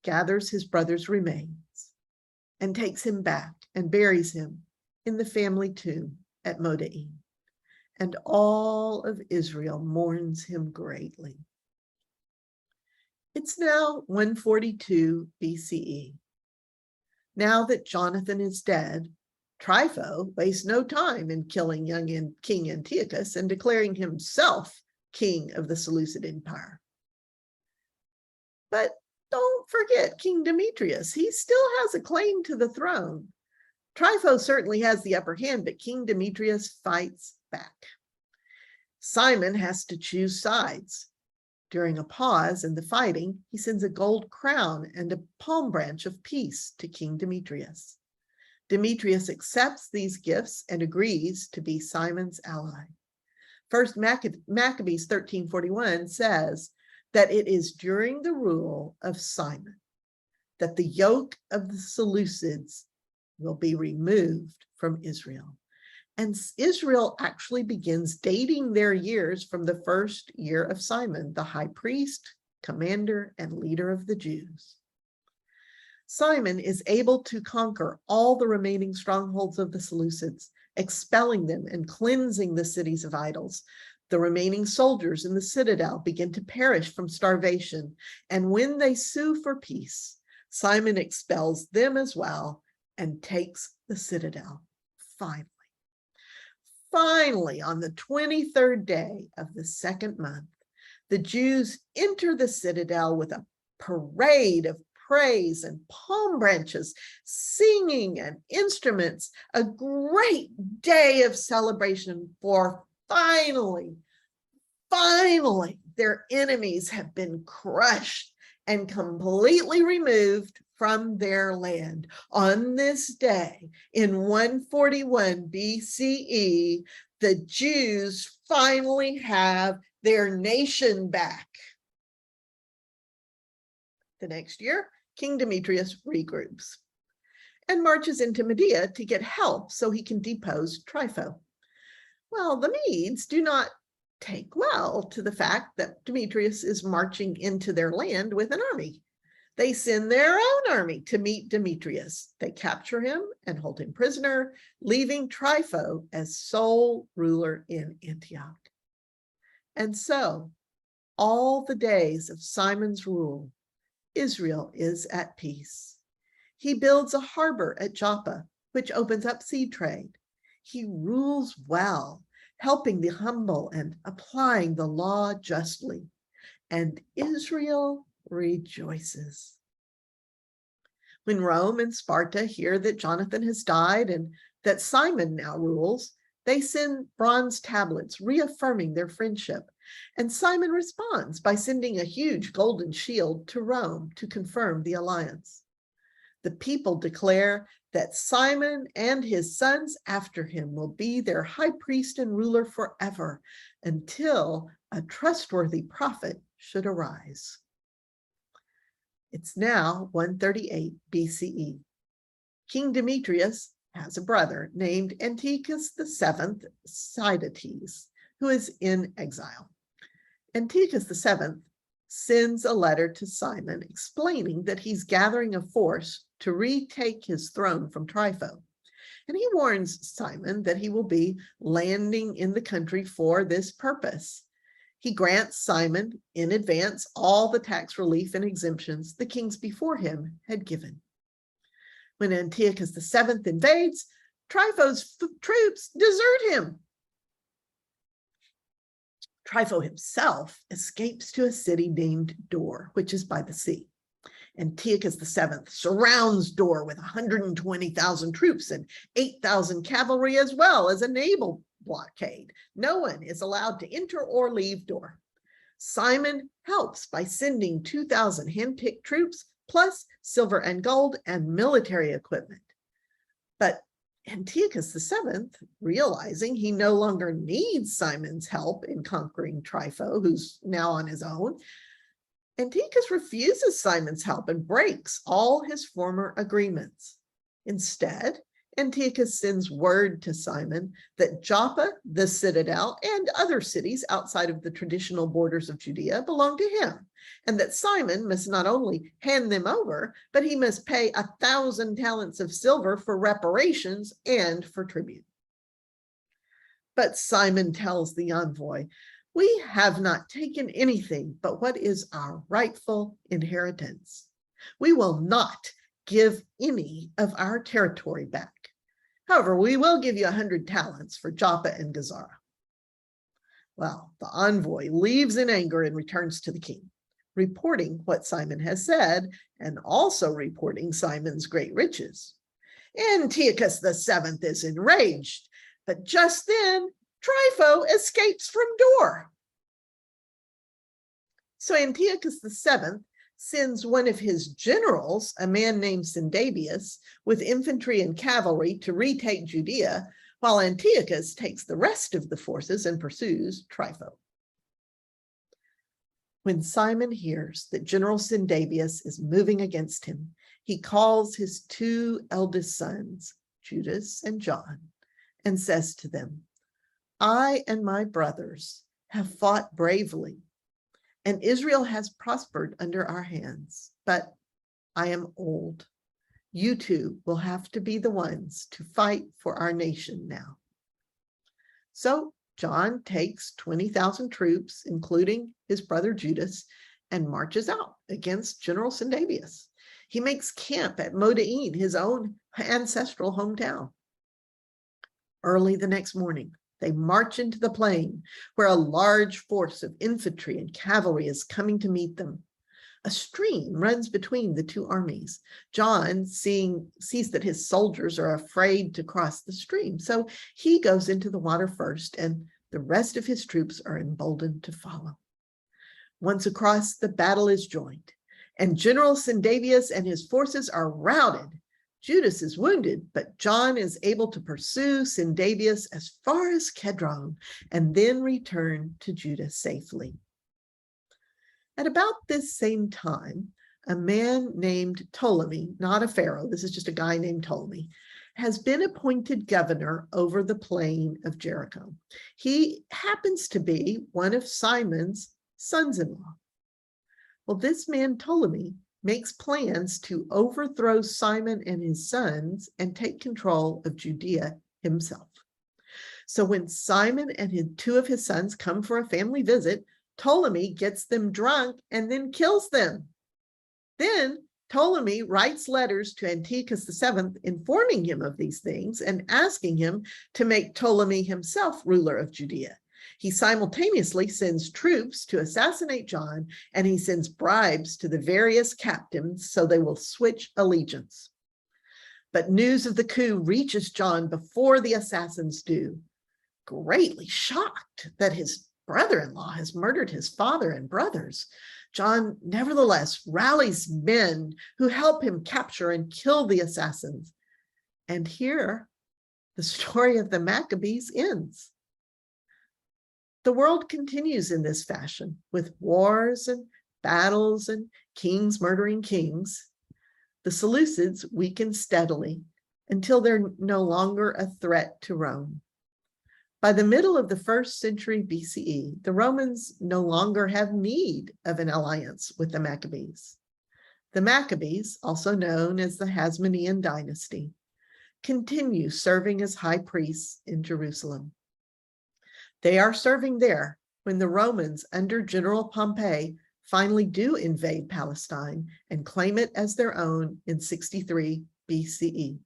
S1: gathers his brother's remains and takes him back and buries him in the family tomb at Modain. And all of Israel mourns him greatly. It's now 142 BCE. Now that Jonathan is dead, Trypho wastes no time in killing young King Antiochus and declaring himself king of the Seleucid Empire. But don't forget King Demetrius. He still has a claim to the throne. Trypho certainly has the upper hand, but King Demetrius fights back. Simon has to choose sides. During a pause in the fighting, he sends a gold crown and a palm branch of peace to King Demetrius. Demetrius accepts these gifts and agrees to be Simon's ally. First Maccabees 13:41 says that it is during the rule of Simon that the yoke of the Seleucids will be removed from Israel. And Israel actually begins dating their years from the first year of Simon, the high priest, commander, and leader of the Jews. Simon is able to conquer all the remaining strongholds of the Seleucids, expelling them and cleansing the cities of idols. The remaining soldiers in the citadel begin to perish from starvation, and when they sue for peace, Simon expels them as well and takes the citadel. Finally, on the 23rd day of the second month, the Jews enter the citadel with a parade of praise and palm branches, singing and instruments, a great day of celebration, for finally, their enemies have been crushed and completely removed from their land. On this day, in 141 BCE, the Jews finally have their nation back. The next year, King Demetrius regroups and marches into Media to get help so he can depose Trypho. Well, the Medes do not take well to the fact that Demetrius is marching into their land with an army. They send their own army to meet Demetrius. They capture him and hold him prisoner, leaving Trypho as sole ruler in Antioch. And so, all the days of Simon's rule, Israel is at peace. He builds a harbor at Joppa, which opens up sea trade. He rules well, helping the humble and applying the law justly. And Israel rejoices. When Rome and Sparta hear that Jonathan has died and that Simon now rules, they send bronze tablets reaffirming their friendship. And Simon responds by sending a huge golden shield to Rome to confirm the alliance. The people declare that Simon and his sons after him will be their high priest and ruler forever until a trustworthy prophet should arise. It's now 138 BCE. King Demetrius has a brother named Antiochus VII Epiphanes, who is in exile. Antiochus VII sends a letter to Simon explaining that he's gathering a force to retake his throne from Trypho. And he warns Simon that he will be landing in the country for this purpose. He grants Simon in advance all the tax relief and exemptions the kings before him had given. When Antiochus VII invades, Trypho's troops desert him. Trypho himself escapes to a city named Dor, which is by the sea. Antiochus VII surrounds Dor with 120,000 troops and 8,000 cavalry, as well as a naval blockade. No one is allowed to enter or leave Dor. Simon helps by sending 2,000 handpicked troops, plus silver and gold and military equipment. But Antiochus VII, realizing he no longer needs Simon's help in conquering Trypho, who's now on his own, Antiochus refuses Simon's help and breaks all his former agreements. Instead, Antiochus sends word to Simon that Joppa, the citadel, and other cities outside of the traditional borders of Judea belong to him, and that Simon must not only hand them over, but he must pay 1,000 talents of silver for reparations and for tribute. But Simon tells the envoy, "We have not taken anything but what is our rightful inheritance. We will not give any of our territory back. However, we will give you 100 talents for Joppa and Gazara." Well, the envoy leaves in anger and returns to the king, reporting what Simon has said and also reporting Simon's great riches. Antiochus VII is enraged, but just then Trypho escapes from Dor. So Antiochus VII sends one of his generals, a man named Sindabius, with infantry and cavalry to retake Judea, while Antiochus takes the rest of the forces and pursues Trypho. When Simon hears that General Sindabius is moving against him, he calls his 2 eldest sons, Judas and John, and says to them, "I and my brothers have fought bravely, and Israel has prospered under our hands, but I am old. You two will have to be the ones to fight for our nation now." So John takes 20,000 troops, including his brother Judas, and marches out against General Sindabius. He makes camp at Modain, his own ancestral hometown. Early the next morning, they march into the plain, where a large force of infantry and cavalry is coming to meet them. A stream runs between the 2 armies. John sees that his soldiers are afraid to cross the stream, so he goes into the water first, and the rest of his troops are emboldened to follow. Once across, the battle is joined, and General Sindabius and his forces are routed. Judas is wounded, but John is able to pursue Sindabius as far as Kedron and then return to Judah safely. At about this same time, a man named Ptolemy, not a pharaoh, this is just a guy named Ptolemy, has been appointed governor over the plain of Jericho. He happens to be one of Simon's sons-in-law. Well, this man Ptolemy makes plans to overthrow Simon and his sons and take control of Judea himself. So when Simon and 2 of his sons come for a family visit, Ptolemy gets them drunk and then kills them. Then Ptolemy writes letters to Antiochus VII informing him of these things and asking him to make Ptolemy himself ruler of Judea. He simultaneously sends troops to assassinate John, and he sends bribes to the various captains so they will switch allegiance. But news of the coup reaches John before the assassins do. Greatly shocked that his brother-in-law has murdered his father and brothers, John nevertheless rallies men who help him capture and kill the assassins. And here, the story of the Maccabees ends. The world continues in this fashion, with wars and battles and kings murdering kings. The Seleucids weaken steadily until they're no longer a threat to Rome. By the middle of the 1st century BCE, the Romans no longer have need of an alliance with the Maccabees. The Maccabees, also known as the Hasmonean dynasty, continue serving as high priests in Jerusalem. They are serving there when the Romans under General Pompey finally do invade Palestine and claim it as their own in 63 BCE.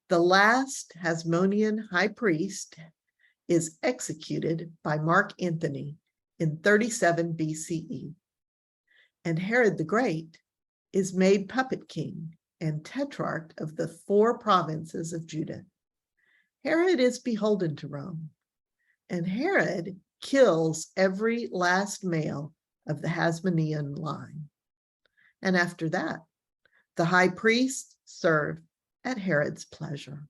S1: The last Hasmonean high priest is executed by Mark Antony in 37 BCE, and Herod the Great is made puppet king and tetrarch of the 4 provinces of Judah. Herod is beholden to Rome, and Herod kills every last male of the Hasmonean line. And after that, the high priests serve at Herod's pleasure.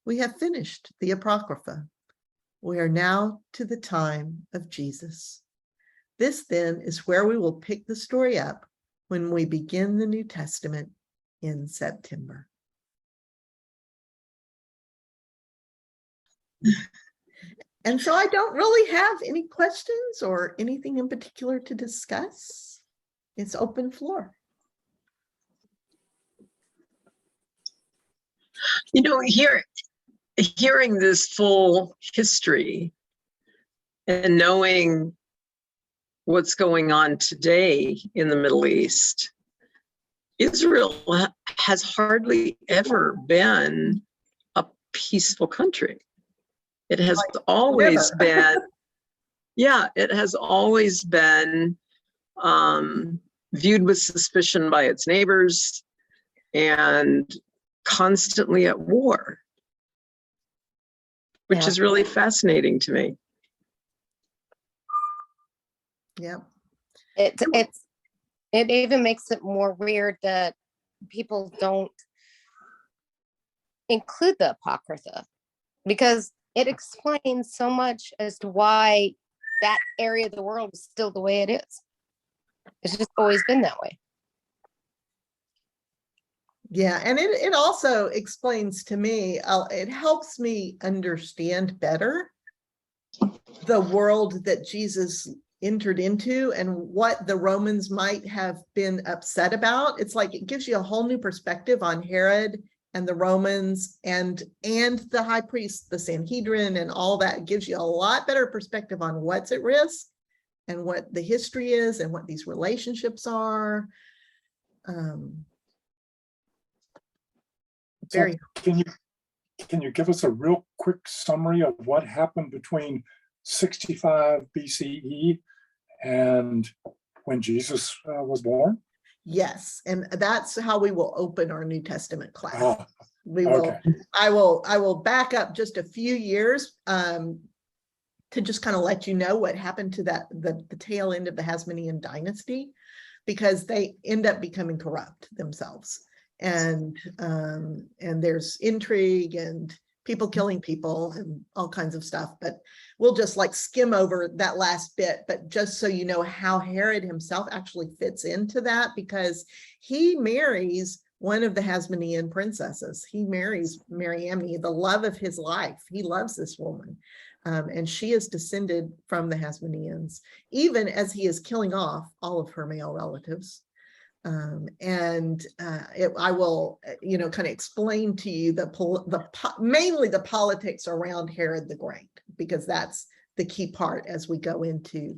S1: We have finished the Apocrypha. We are now to the time of Jesus. This then is where we will pick the story up when we begin the New Testament in September. And so I don't really have any questions or anything in particular to discuss. It's open floor.
S2: You know, hearing this full history and knowing what's going on today in the Middle East, Israel has hardly ever been a peaceful country. It has always been, yeah, it has always been viewed with suspicion by its neighbors and constantly at war, which is really fascinating to me.
S1: Yeah.
S3: It even makes it more weird that people don't include the Apocrypha, because it explains so much as to why that area of the world is still the way it is. It's just always been that way.
S1: Yeah, and it also explains to me, it helps me understand better the world that Jesus entered into and what the Romans might have been upset about. It's like it gives you a whole new perspective on Herod and the Romans and the high priest, the Sanhedrin, and all that. It gives you a lot better perspective on what's at risk and what the history is and what these relationships are. Very.
S4: So can you give us a real quick summary of what happened between 65 BCE and when Jesus was born?
S1: Yes, and that's how we will open our New Testament class.
S4: Oh,
S1: We will.
S4: okay.
S1: I will back up just a few years to just kind of let you know what happened to the tail end of the Hasmonean dynasty, because they end up becoming corrupt themselves, and there's intrigue and people killing people and all kinds of stuff. But we'll just like skim over that last bit, but just so you know how Herod himself actually fits into that, because he marries one of the Hasmonean princesses. He marries Mariamne, the love of his life. He loves this woman. And she is descended from the Hasmoneans, even as he is killing off all of her male relatives. I will, kind of explain to you mainly the politics around Herod the Great, because that's the key part as we go into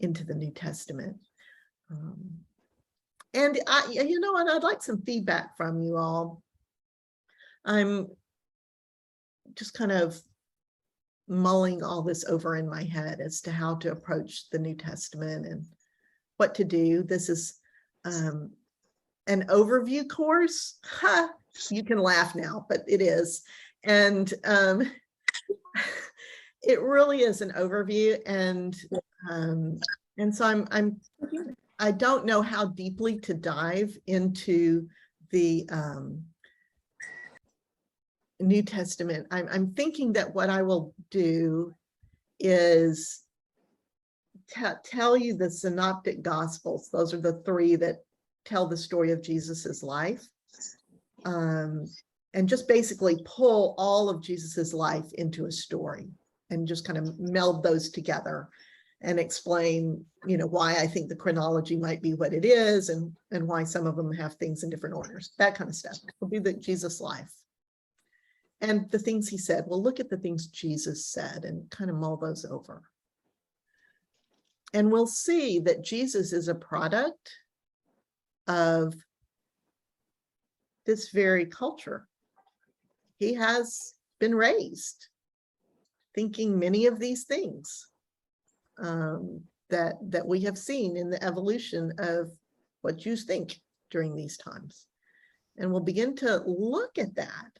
S1: the New Testament. And I'd like some feedback from you all. I'm just kind of mulling all this over in my head as to how to approach the New Testament and what to do. This is an overview course. You can laugh now, but it is. And it really is an overview. And so I don't know how deeply to dive into the New Testament. I'm thinking that what I will do is tell you the synoptic gospels. Those are the 3 that tell the story of Jesus's life, and just basically pull all of Jesus's life into a story and just kind of meld those together and explain, why I think the chronology might be what it is, and why some of them have things in different orders. That kind of stuff will be the Jesus life. And the things he said, we'll look at the things Jesus said and kind of mull those over. And we'll see that Jesus is a product of this very culture. He has been raised thinking many of these things that we have seen in the evolution of what Jews think during these times. And we'll begin to look at that.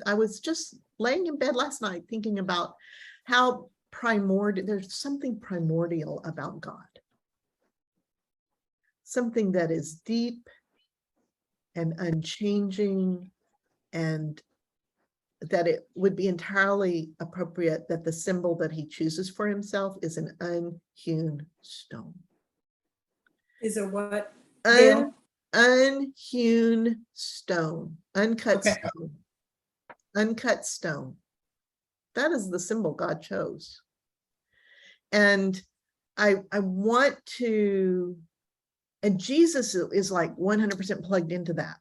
S1: I was just laying in bed last night thinking about how there's something primordial about God. Something that is deep and unchanging, and that it would be entirely appropriate that the symbol that he chooses for himself is an unhewn stone.
S5: Is a what? Gail?
S1: Unhewn stone, uncut
S5: Okay.
S1: stone, uncut stone. That is the symbol God chose. And I want to, and Jesus is like 100% plugged into that,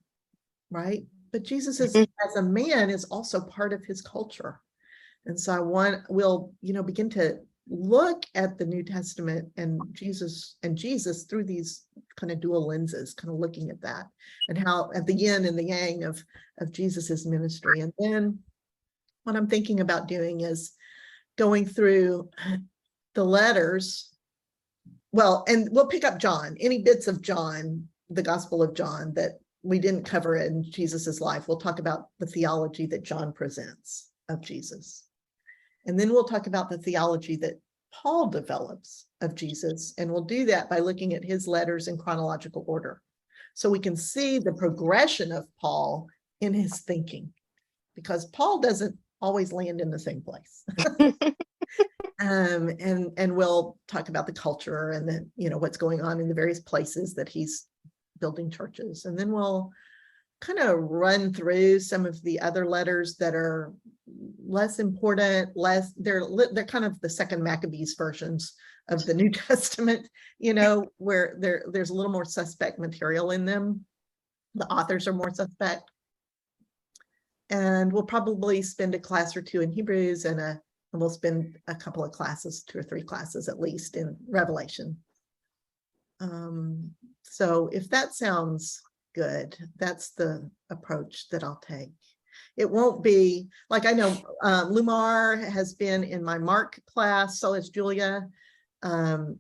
S1: right? But Jesus is, as a man, is also part of his culture. And so we'll begin to look at the New Testament and Jesus through these kind of dual lenses, kind of looking at that and how at the yin and the yang of Jesus's ministry. And then what I'm thinking about doing is going through the letters. Well, and we'll pick up John, any bits of John, the Gospel of John that we didn't cover in Jesus's life. We'll talk about the theology that John presents of Jesus. And then we'll talk about the theology that Paul develops of Jesus. And we'll do that by looking at his letters in chronological order. So we can see the progression of Paul in his thinking, because Paul doesn't always land in the same place. And we'll talk about the culture and then, what's going on in the various places that he's building churches. And then we'll kind of run through some of the other letters that are less important, they're kind of the second Maccabees versions of the New Testament, where there's a little more suspect material in them. The authors are more suspect. And we'll probably spend a class or two in Hebrews, and we'll spend a couple of classes, 2 or 3 classes at least, in Revelation. So if that sounds good, that's the approach that I'll take. It won't be like, I know Lumar has been in my Mark class, so is Julia. And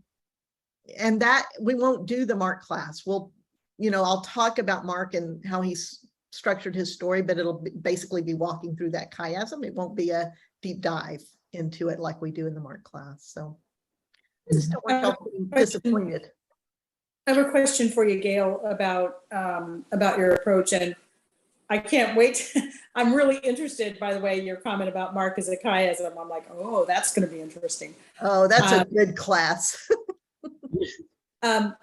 S1: that we won't do the Mark class. I'll talk about Mark and how he's structured his story, but it'll basically be walking through that chiasm. It won't be a deep dive into it like we do in the Mark class. So I just don't want y'all to be disappointed.
S5: I have a question for you, Gail, about your approach, and I can't wait. I'm really interested, by the way, your comment about Mark as a chiasm. I'm like, oh, that's going to be interesting.
S1: Oh, that's a good class.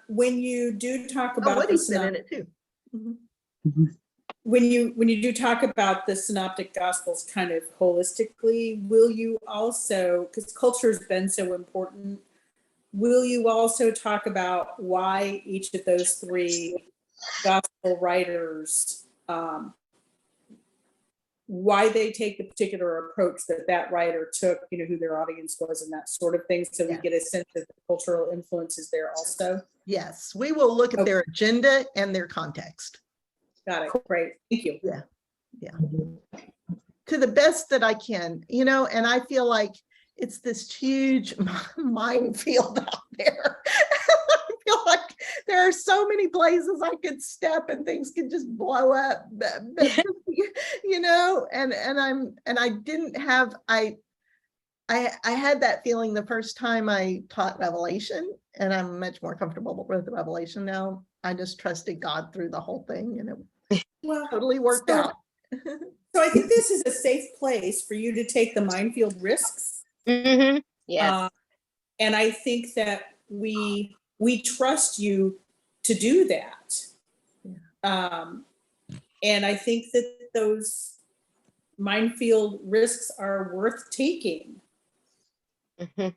S5: When you do talk about
S1: Woody's been in it too.
S5: Mm-hmm. When you do talk about the synoptic gospels kind of holistically, will you also, because culture's been so important, will you also talk about why each of those 3 gospel writers, why they take the particular approach that writer took, who their audience was and that sort of thing, so we get a sense of the cultural influences there also?
S1: Yes, we will look at their agenda and their context.
S5: Got it. Great. Thank you.
S1: Yeah. To the best that I can, and I feel like it's this huge minefield out there. I feel like there are so many places I could step and things could just blow up. But I had that feeling the first time I taught Revelation, and I'm much more comfortable with Revelation now. I just trusted God through the whole thing, and it totally worked out.
S5: So I think this is a safe place for you to take the minefield risks.
S3: Mm-hmm. Yes.
S5: And I think that we trust you to do that. And I think that those minefield risks are worth taking.
S3: Mm-hmm.